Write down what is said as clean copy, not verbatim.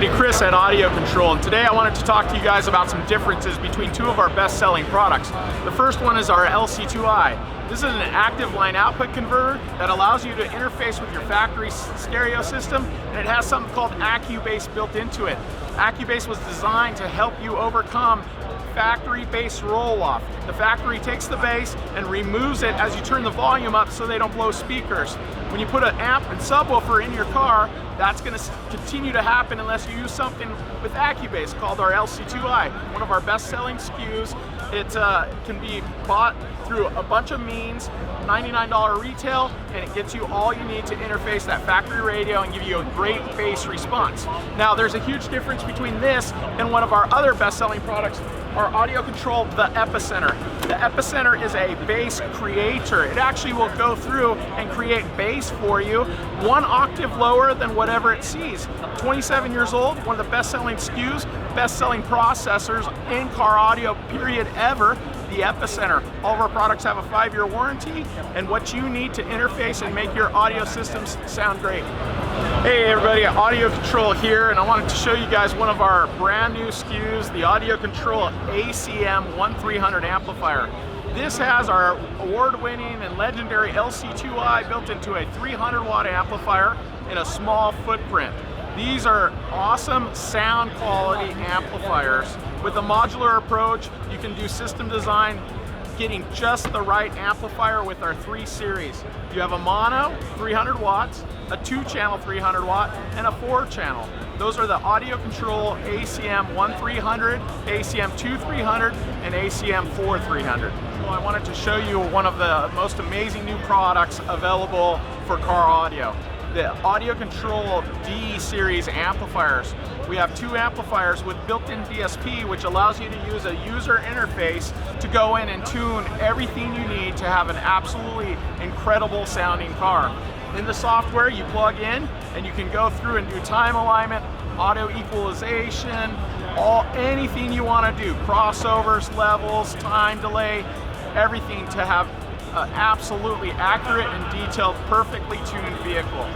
everybody, Chris at AudioControl, and today I wanted to talk to you guys about some differences between two of our best-selling products. The first one is our LC2i. This is an active line output converter that allows you to interface with your factory stereo system, and it has something called AccuBass built into it. AccuBass was designed to help you overcome factory bass roll-off. The factory takes the bass and removes it as you turn the volume up so they don't blow speakers. When you put an amp and subwoofer in your car, that's going to continue to happen unless you use something with AccuBass called our LC2i, one of our best-selling SKUs. It can be bought through a bunch of means, $99 retail, and it gets you all you need to interface that factory radio and give you a great bass response. Now, there's a huge difference between this and one of our other best-selling products, our AudioControl, the Epicenter. The Epicenter is a bass creator. It actually will go through and create bass for you 1 octave lower than whatever it sees. 27 years old, one of the best-selling SKUs, best-selling processors in car audio period ever, the Epicenter. All of our products have a 5-year warranty and what you need to interface and make your audio systems sound great. Hey everybody, AudioControl here, and I wanted to show you guys one of our brand new SKUs, the AudioControl ACM 1300 amplifier. This has our award-winning and legendary LC2i built into a 300 watt amplifier in a small footprint. These are awesome sound quality amplifiers. With a modular approach, you can do system design, getting just the right amplifier with our 3 series. You have a mono, 300 watts, a 2-channel 300 watt, and a 4-channel. Those are the AudioControl ACM 1300, ACM 2300, and ACM 4300. So I wanted to show you one of the most amazing new products available for car audio. The AudioControl D series amplifiers. We have 2 amplifiers with built-in DSP, which allows you to use a user interface to go in and tune everything you need to have an absolutely incredible sounding car. In the software, you plug in and you can go through and do time alignment, audio equalization, anything you want to do, crossovers, levels, time delay, everything to have absolutely accurate and detailed, perfectly tuned vehicle.